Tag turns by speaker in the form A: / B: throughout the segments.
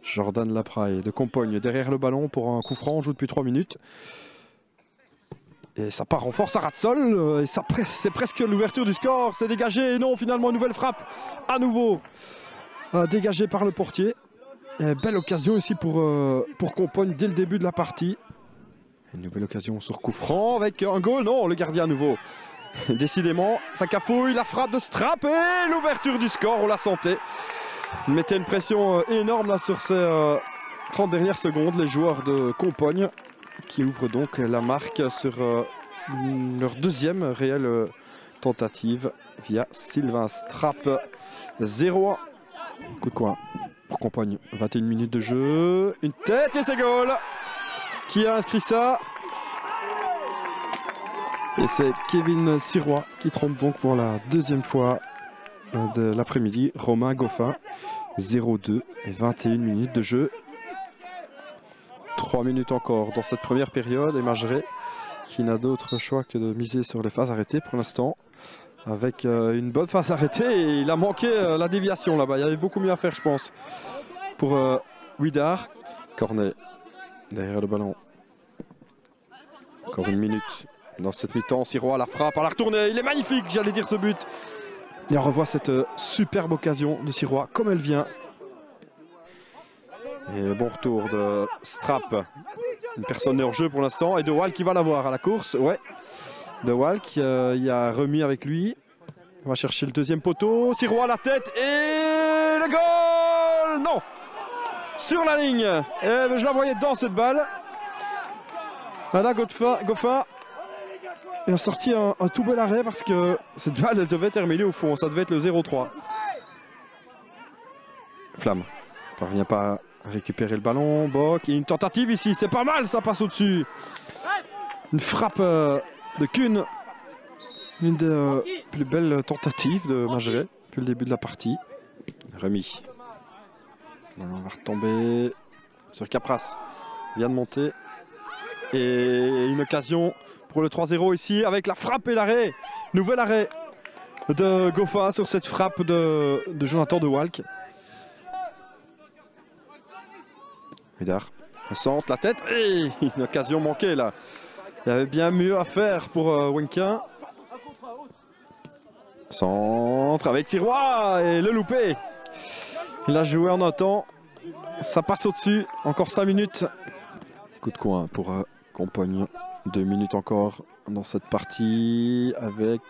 A: Jordan Lapraille de Compagne derrière le ballon pour un coup franc. On joue depuis 3 minutes. Et ça part en force à ras de sol. Et c'est presque l'ouverture du score. C'est dégagé. Et non, finalement, une nouvelle frappe. À nouveau dégagée par le portier. Et belle occasion ici pour Compagne dès le début de la partie. Une nouvelle occasion sur coup franc avec un goal. Non, le gardien à nouveau. Décidément, ça cafouille. La frappe de Strap et l'ouverture du score. On la sentait. Ils mettaient une pression énorme là sur ces 30 dernières secondes. Les joueurs de Compagne qui ouvrent donc la marque sur leur deuxième réelle tentative via Sylvain Strap. 0-1. Coup de coin pour Compagne. 21 minutes de jeu. Une tête et c'est goal. Qui a inscrit ça? Et c'est Kevin Sirois qui trompe donc pour la deuxième fois de l'après-midi. Romain Goffin. 0-2 et 21 minutes de jeu. 3 minutes encore dans cette première période et Mageret qui n'a d'autre choix que de miser sur les phases arrêtées pour l'instant avec une bonne phase arrêtée et il a manqué la déviation là-bas. Il y avait beaucoup mieux à faire je pense pour Ouidar. Cornet derrière le ballon. Encore une minute dans cette mi-temps. Sirois la frappe à la retournée. Il est magnifique, j'allais dire ce but. Et on revoit cette superbe occasion de Sirois comme elle vient. Et le bon retour de Strap. Une personne n'est hors jeu pour l'instant. Et De Waal qui va l'avoir à la course. Ouais. De Waal qui y a remis avec lui. On va chercher le deuxième poteau. Sirois à la tête. Et le goal! Non! Sur la ligne. Et je la voyais dedans cette balle. Là, Goffin. Il a sorti un tout bel arrêt parce que cette balle elle devait terminer au fond. Ça devait être le 0-3. Flamme ne parvient pas à récupérer le ballon. Bock. Il y a une tentative ici. C'est pas mal, ça passe au-dessus. Une frappe de Kuhn. Une des plus belles tentatives de Mageret depuis le début de la partie. Remis. On va retomber sur Capras. Il vient de monter. Et une occasion pour le 3-0 ici avec la frappe et l'arrêt. Nouvel arrêt de Goffin sur cette frappe de Jonathan De Walk. Vidar, le centre, la tête et une occasion manquée là. Il y avait bien mieux à faire pour Wenquin. Centre avec Sirois et le loupé. Il a joué en un temps. Ça passe au-dessus. Encore 5 minutes. Coup de coin pour Compagne. 2 minutes encore dans cette partie avec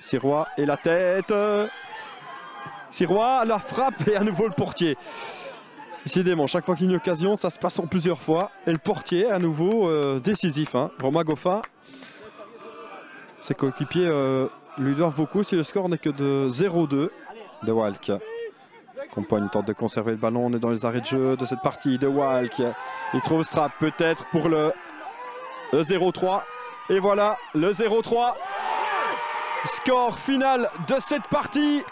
A: Sirois et la tête. Sirois, la frappe et à nouveau le portier. Décidément, chaque fois qu'il y a une occasion, ça se passe en plusieurs fois. Et le portier, à nouveau, décisif. Hein. Romain Goffin, ses coéquipiers lui doivent beaucoup si le score n'est que de 0-2. De Walk. Compagne tente de conserver le ballon. On est dans les arrêts de jeu de cette partie. De Walk. Il trouve Strap peut-être pour le 0-3. Et voilà, le 0-3. Score final de cette partie.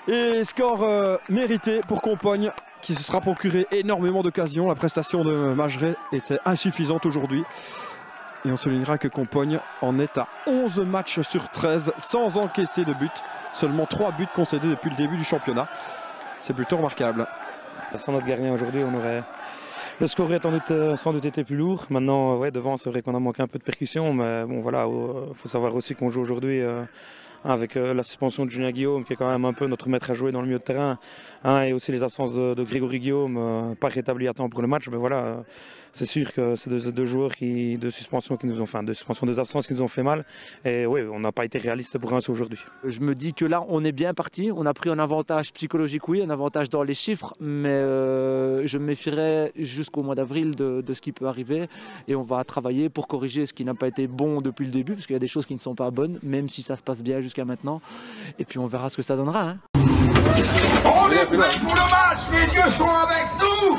A: Et score mérité pour Compagne, qui se sera procuré énormément d'occasions. La prestation de Mageret était insuffisante aujourd'hui. Et on soulignera que Compagne en est à 11 matchs sur 13 sans encaisser de but. Seulement 3 buts concédés depuis le début du championnat. C'est plutôt remarquable.
B: Sans notre gardien aujourd'hui, le score aurait sans doute été plus lourd. Maintenant, ouais, devant, c'est vrai qu'on a manqué un peu de percussion. Mais bon, voilà, faut savoir aussi qu'on joue aujourd'hui avec la suspension de Julien Guillaume, qui est quand même un peu notre maître à jouer dans le milieu de terrain. Et aussi les absences de Grégory Guillaume, pas rétabli à temps pour le match. Mais voilà, c'est sûr que c'est deux joueurs de suspension qui nous ont, deux absences qui nous ont fait mal. Et oui, on n'a pas été réaliste pour Reims aujourd'hui.
C: Je me dis que là, on est bien parti. On a pris un avantage psychologique, oui, un avantage dans les chiffres, mais je me méfierais jusqu'au mois d'avril de ce qui peut arriver. Et on va travailler pour corriger ce qui n'a pas été bon depuis le début, parce qu'il y a des choses qui ne sont pas bonnes, même si ça se passe bien jusqu'à maintenant. Et puis on verra ce que ça donnera. Hein.
D: On est prêts pour le match. Les dieux sont avec nous.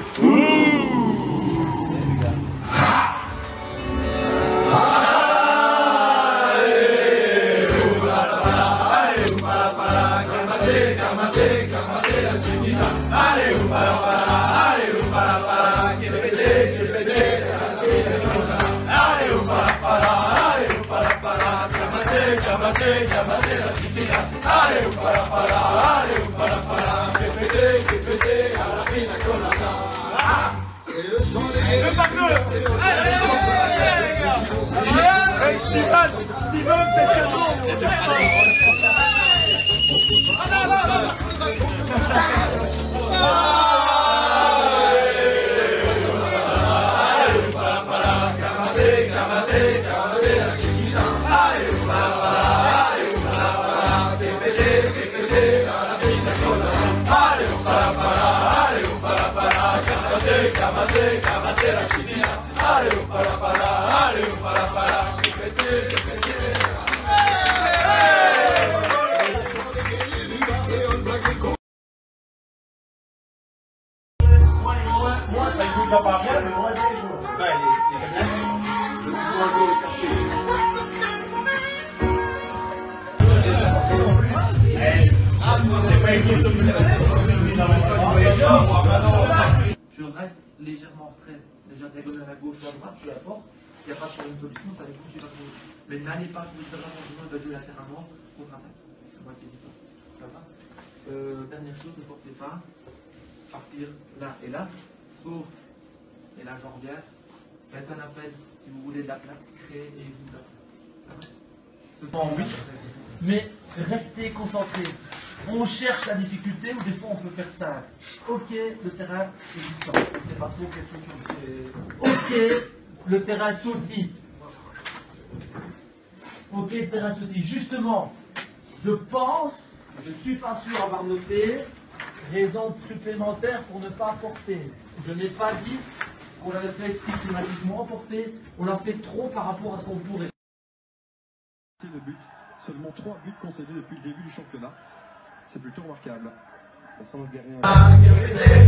D: Allez,
E: Steven, c'est le cadeau.
C: Je reste légèrement en retrait, déjà diagonale à gauche ou à droite, je la porte, il n'y a pas de une solution, ça dépend du jouer. Mais n'allez pas sur le terrain en besoin de latéralement contre-attaque. C'est moi qui dis ça. Ça va dernière chose, ne forcez pas partir là et là, sauf, et là j'en reviens, faites un appel si vous voulez de la place, créez et vous la place. Ça va mais restez concentrés. On cherche la difficulté ou des fois on peut faire ça. Ok, le terrain est glissant. C'est pas trop quelque chose. Ok, le terrain sautille. Ok, le terrain sautille. Justement, je pense, je ne suis pas sûr avoir noté, raison supplémentaire pour ne pas porter. Je n'ai pas dit qu'on l'avait fait systématiquement porter, on l'a fait trop par rapport à ce qu'on pourrait.
A: De but, seulement 3 buts concédés depuis le début du championnat. C'est plutôt remarquable.
B: De toute façon, le gardien...